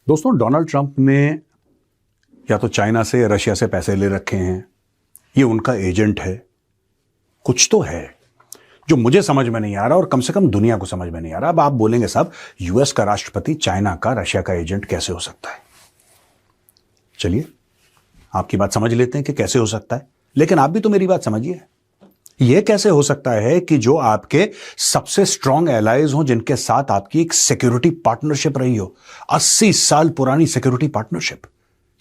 दोस्तों, Donald Trump ने या तो चाइना से या रशिया से पैसे ले रखे हैं, ये उनका एजेंट है। कुछ तो है जो मुझे समझ में नहीं आ रहा और कम से कम दुनिया को समझ में नहीं आ रहा। अब आप बोलेंगे साहब, यूएस का राष्ट्रपति चाइना का, रशिया का एजेंट कैसे हो सकता है? चलिए आपकी बात समझ लेते हैं कि कैसे हो सकता है, लेकिन आप भी तो मेरी बात समझिए। यह कैसे हो सकता है कि जो आपके सबसे स्ट्रांग एलाइज हो, जिनके साथ आपकी एक सिक्योरिटी पार्टनरशिप रही हो, 80 साल पुरानी security partnership,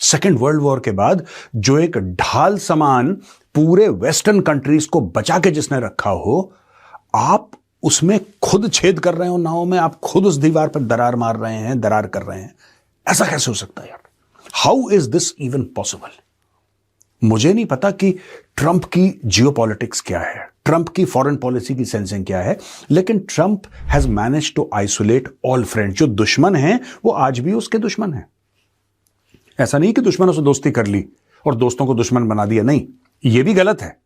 second world war के बाद जो एक ढाल समान पूरे वेस्टर्न कंट्रीज को बचा के जिसने रखा हो, आप उसमें खुद छेद कर रहे हो नाव में, आप खुद उस दीवार पर दरार मार रहे हैं, दरार कर रहे हैं। ऐसा कैसे हो सकता है यार? How is this even possible? मुझे नहीं पता कि ट्रंप की जियोपॉलिटिक्स क्या है, ट्रंप की फॉरेन पॉलिसी की सेंसिंग क्या है, लेकिन Trump has manage to isolate all friends. जो दुश्मन हैं वो आज भी उसके दुश्मन हैं। ऐसा नहीं कि दुश्मनों से दोस्ती कर ली और दोस्तों को दुश्मन बना दिया, नहीं, ये भी गलत है।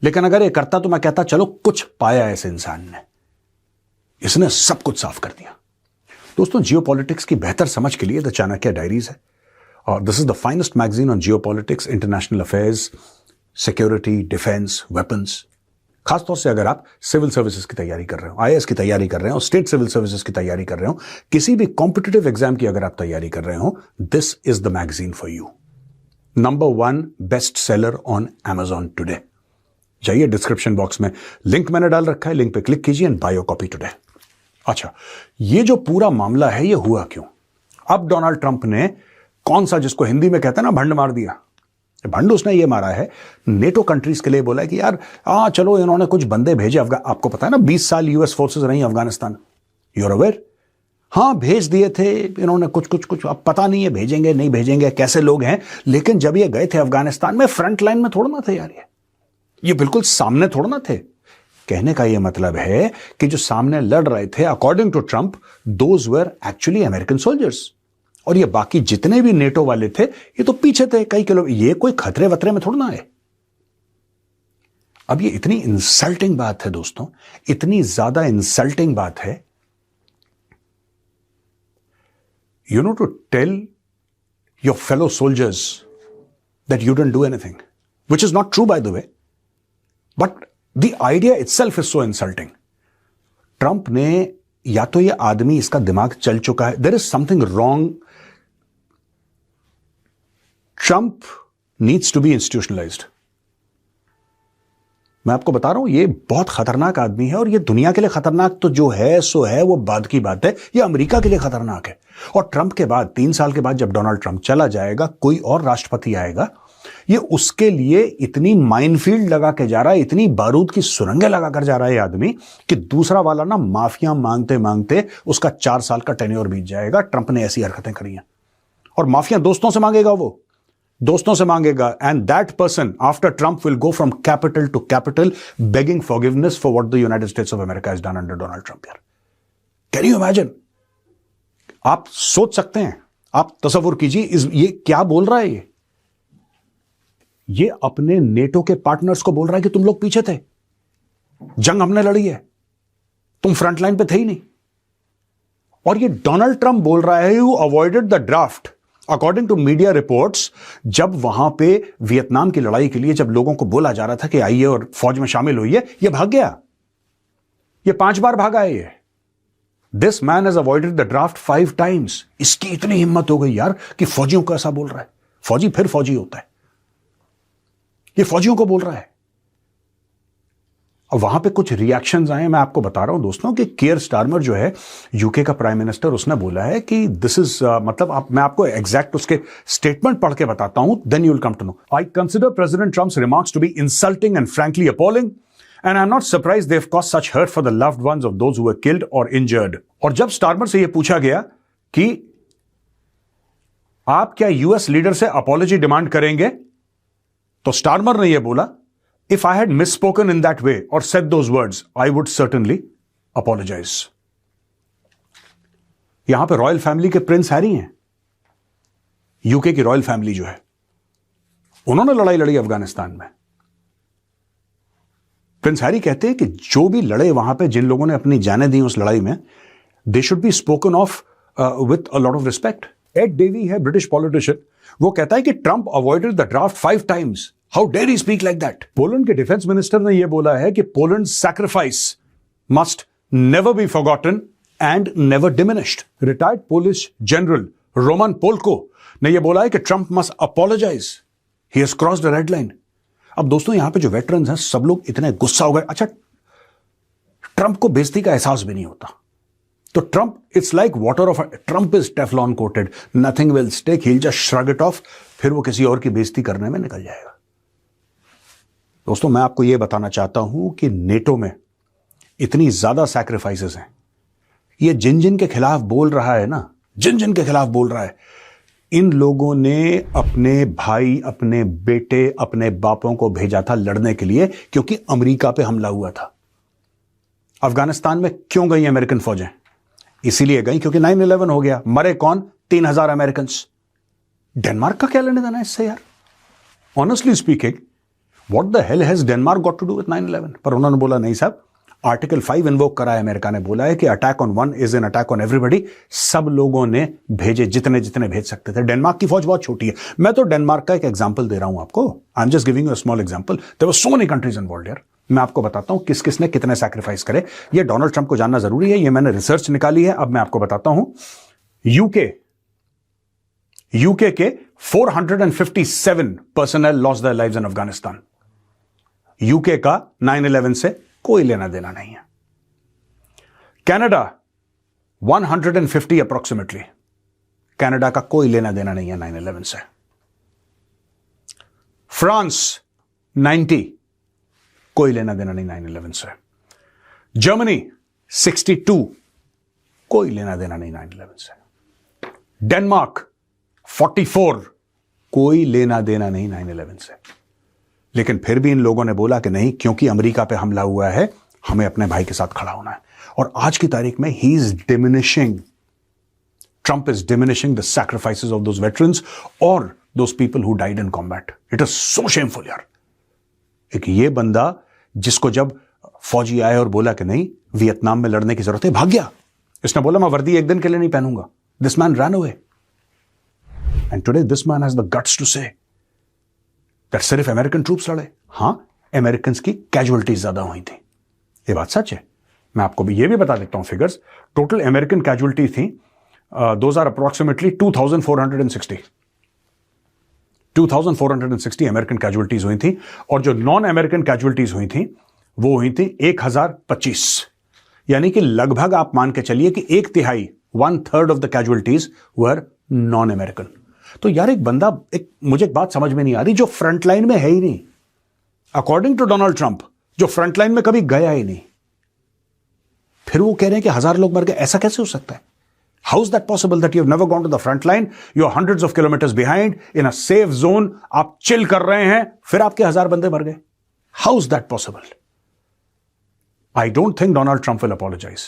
लेकिन अगर ये करता तो मैं कहता चलो कुछ पाया इस इंसान ने, इसने सब कुछ साफ कर दिया। दोस्तों, जियोपॉलिटिक्स की बेहतर समझ के लिए द चाणक्य डायरीज है, और this is the finest magazine on geopolitics, international affairs, security, defence, weapons. खासतौर से अगर आप सिविल सर्विसेज की तैयारी कर रहे हो, आईएएस की तैयारी कर रहे हो, स्टेट सिविल सर्विसेज की तैयारी कर रहे हो, किसी भी कॉम्पिटिटिव एग्जाम की अगर आप तैयारी कर रहे हो, this is the magazine for you. Number 1 best seller on Amazon today. जाइए, डिस्क्रिप्शन बॉक्स में लिंक मैंने डाल रखा है, लिंक पे क्लिक कीजिए and by your copy today. अच्छा, ये जो पूरा मामला है, ये हुआ क्यों? अब डोनाल्ड ट्रंप ने कौन सा, जिसको हिंदी में कहते हैं ना, भंड मार दिया। भंड उसने ये मारा है, नेटो कंट्रीज के लिए बोला है कि यार चलो इन्होंने कुछ बंदे भेजे। आपको पता है ना, 20 साल यूएस फोर्सेस रही अफगानिस्तान, यूर अवेयर? हाँ, भेज दिए थे इन्होंने कुछ। अब पता नहीं है भेजेंगे नहीं भेजेंगे, कैसे लोग हैं, लेकिन जब ये गए थे अफगानिस्तान में, फ्रंट लाइन में थोड़ा ना थे यार, ये बिल्कुल सामने थोड़ा ना थे। कहने का ये मतलब है कि जो सामने लड़ रहे थे, according to Trump, those were actually American soldiers, और ये बाकी जितने भी नेटो वाले थे, ये तो पीछे थे कई किलो। ये कोई खतरे वतरे में थोड़ा ना है। अब ये इतनी इंसल्टिंग बात है दोस्तों, इतनी ज्यादा इंसल्टिंग बात है, you know, to tell your fellow soldiers that you didn't do anything, which is not true, by the way, but the idea itself is so insulting. Trump ने, या तो ये आदमी, इसका दिमाग चल चुका है, there is something wrong. Trump needs to be institutionalized. मैं आपको बता रहा हूं, ये बहुत खतरनाक आदमी है, और ये दुनिया के लिए खतरनाक तो जो है सो है, वो बाद की बात है। ये अमेरिका के लिए खतरनाक है। और ट्रंप के बाद, 3 साल के बाद जब डोनाल्ड ट्रंप चला जाएगा, कोई और राष्ट्रपति आएगा, ये उसके लिए इतनी माइनफील्ड लगा के जा रहा है, इतनी बारूद की सुरंगें लगा कर जा रहा है ये आदमी, कि दूसरा वाला ना माफिया मांगते मांगते उसका 4 साल का टेन्योर बीत जाएगा। ट्रंप ने ऐसी हरकतें करी हैं, और माफिया दोस्तों से मांगेगा, वो दोस्तों से मांगेगा, and that person after Trump will go from capital to capital begging forgiveness for what the United States of America has done under Donald Trump. यार, कैन यू इमेजिन? आप सोच सकते हैं, आप तसव्वुर कीजिए, ये क्या बोल रहा है? ये अपने नेटो के पार्टनर्स को बोल रहा है कि तुम लोग पीछे थे, जंग हमने लड़ी है, तुम फ्रंट लाइन पे थे ही नहीं। और ये डोनाल्ड ट्रंप बोल रहा है, you avoided the draft. According to media reports, जब वहां पे वियतनाम की लड़ाई के लिए जब लोगों को बोला जा रहा था कि आइए और फौज में शामिल होइए, ये भाग गया। ये 5 बार भागा है। ये this man has avoided the draft 5 times. इसकी इतनी हिम्मत हो गई यार कि फौजियों को ऐसा बोल रहा है। फौजी फिर फौजी होता है, ये फौजियों को बोल रहा है। अब वहां पे कुछ रिएक्शंस आए, मैं आपको बता रहा हूं दोस्तों, कि कियर स्टारमर जो है यूके का प्राइम मिनिस्टर, उसने बोला है कि दिस इज मतलब मैं आपको एग्जैक्ट उसके स्टेटमेंट पढ़ के बताता हूं, then you will come to know. I consider President Trump's remarks to be insulting and frankly appalling, and I am not surprised they have caused such hurt for the loved ones of those who were killed और injured. और जब Starmer से यह पूछा गया कि आप क्या यूएस लीडर से अपॉलॉजी डिमांड करेंगे, तो स्टारमर ने यह बोला, if I had misspoken in that way or said those words, I would certainly apologize. यहां पे रॉयल फैमिली के प्रिंस हैरी हैं, यूके की रॉयल फैमिली जो है, उन्होंने लड़ाई लड़ी अफगानिस्तान में। प्रिंस हैरी कहते हैं कि जो भी लड़े वहां पे, जिन लोगों ने अपनी जानें दी उस लड़ाई में, they should be spoken of with a lot of respect. Ed Davey है ब्रिटिश पॉलिटिशियन, वो कहता है कि Trump avoided the draft 5 times. How dare he speak like that? Poland के डिफेंस मिनिस्टर ने यह बोला है कि Poland sacrifice must never be forgotten and never diminished. Retired Polish general Roman Polko ने यह बोला है कि Trump must apologise, he has crossed the red line. अब दोस्तों यहां पे जो वेटरन्स हैं सब लोग इतने गुस्सा हो गए. अच्छा, ट्रंप को बेइज्जती का एहसास भी नहीं होता. तो Trump, it's like water of, Trump is Teflon coated, nothing will stick, he will just shrug it of, फिर वो किसी और की बेइज्जती करने में निकल जाएगा. दोस्तों मैं आपको यह बताना चाहता हूं कि नेटो में इतनी ज्यादा सैक्रिफाइसेस हैं. ये जिन जिन के खिलाफ बोल रहा है ना, जिन जिन के खिलाफ बोल रहा है, इन लोगों ने अपने भाई, अपने बेटे, अपने बापों को भेजा था लड़ने के लिए, क्योंकि अमेरिका पे हमला हुआ था. अफगानिस्तान में क्यों गई अमेरिकन फौजें? इसीलिए गई क्योंकि 9/11 हो गया. मरे कौन? 3,000 अमेरिकन. डेनमार्क का क्या लेने देना इससे यार? Honestly speaking, what the hell has Denmark got to do with 9/11? पर उन्होंने बोला नहीं साहब, आर्टिकल 5 इन्वोक करा है. अमेरिका ने बोला है कि attack on one is an attack on everybody. सब लोगों ने भेजे, जितने जितने भेज सकते थे. डेनमार्क की फौज बहुत छोटी है. मैं तो डेनमार्क का एक एग्जांपल दे रहा हूं आपको. I am just giving you a small example. There were so many countries involved यार. मैं आपको बताता हूं किस किस ने कितने सैक्रिफाइस करे. ये डोनाल्ड ट्रंप को जानना जरूरी है. ये मैंने रिसर्च निकाली है. अब मैं आपको बताता हूं. यूके के 457 personal lost their lives in Afghanistan. UK का 9/11 से कोई लेना देना नहीं है. Canada 150 approximately. कनाडा का कोई लेना देना नहीं है 9/11 से. फ्रांस 90, कोई लेना देना नहीं 9/11 से. जर्मनी 62, कोई लेना देना नहीं 9/11 से. डेनमार्क 44, कोई लेना देना नहीं 9/11 से. लेकिन फिर भी इन लोगों ने बोला कि नहीं, क्योंकि अमेरिका पे हमला हुआ है, हमें अपने भाई के साथ खड़ा होना है. और आज की तारीख में he is diminishing, Trump is diminishing the sacrifices of those veterans और those people who died in combat. It is so shameful यार. एक ये बंदा जिसको जब फौजी आए और बोला कि नहीं वियतनाम में लड़ने की जरूरत है, भाग गया. इसने बोला मैं वर्दी एक दिन के लिए नहीं पहनूंगा. This man run away. And today this man has the guts to say that सिर्फ अमेरिकन ट्रूप्स लड़े. हां, अमेरिकन की कैजुअलिटीज ज्यादा हुई थी, ये बात सच है. मैं आपको भी ये भी बता देता हूं फिगर्स. टोटल अमेरिकन कैजुअलिटीज थी 2000 अप्रोक्सीमेटली 2460 अमेरिकन कैजुअलिटीज हुई थी. और जो नॉन अमेरिकन कैजुअलिटीज हुई थी वो हुई थी 1025. यानी कि लगभग आप मान के चलिए कि 1/3, 1/3 of the casualties were non American. तो यार एक बंदा, मुझे एक बात समझ में नहीं आ रही, जो फ्रंट लाइन में है ही नहीं, अकॉर्डिंग टू डोनाल्ड ट्रंप, जो फ्रंट लाइन में कभी गया ही नहीं, फिर वो कह रहे हैं कि 1000 लोग मर गए. ऐसा कैसे हो सकता है? How is that possible that you have never gone to the front line, you are hundreds of kilometres behind in a safe zone, आप चिल कर रहे हैं, फिर आपके 1000 बंदे मर गए. How is that possible? I don't think Donald Trump will apologise.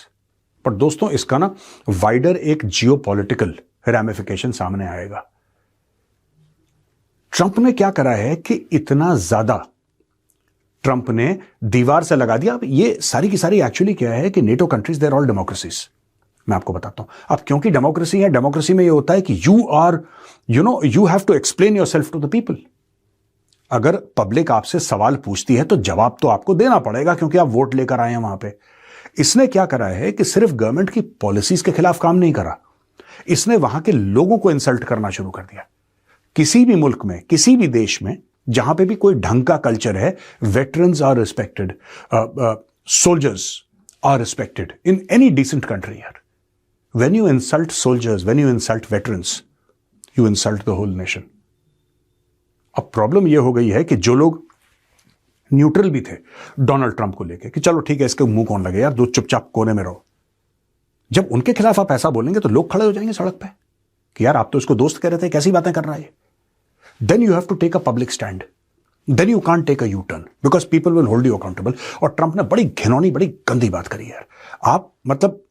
पर दोस्तों इसका ना वाइडर एक जियोपॉलिटिकल रैमिफिकेशन सामने आएगा. ट्रंप ने क्या करा है कि इतना ज्यादा ट्रंप ने दीवार से लगा दिया. अब ये सारी की सारी एक्चुअली क्या है कि NATO countries they're all democracies. मैं आपको बताता हूं. अब क्योंकि डेमोक्रेसी है, डेमोक्रेसी में ये होता है कि you have to explain yourself to the people. अगर पब्लिक आपसे सवाल पूछती है तो जवाब तो आपको देना पड़ेगा, क्योंकि आप वोट लेकर आए हैं वहां पे. इसने क्या करा है कि सिर्फ गवर्नमेंट की पॉलिसीज के खिलाफ काम नहीं करा, इसने वहां के लोगों को इंसल्ट करना शुरू कर दिया. किसी भी मुल्क में, किसी भी देश में जहां पे भी कोई ढंग का कल्चर है, veterans are respected, soldiers are respected in any decent country यार. When you insult soldiers, when you insult veterans, you insult the whole nation. अब प्रॉब्लम यह हो गई है कि जो लोग न्यूट्रल भी थे डोनाल्ड ट्रंप को लेकर कि चलो ठीक है, इसके मुंह कौन लगे यार, दो चुपचाप कोने में रहो, जब उनके खिलाफ आप ऐसा बोलेंगे तो लोग खड़े हो जाएंगे सड़क पे कि यार आप तो इसको दोस्त कह रहे थे, कैसी बातें कर रहा है. Then you have to take a public stand. Then you can't take a U turn because people will hold you accountable. और ट्रंप ने बड़ी घिनौनी, बड़ी गंदी बात करी यार. आप मतलब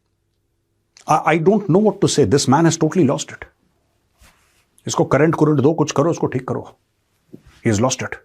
I don't know what to say. This man has totally lost it. इसको करंट दो, कुछ करो, इसको ठीक करो. He has lost it.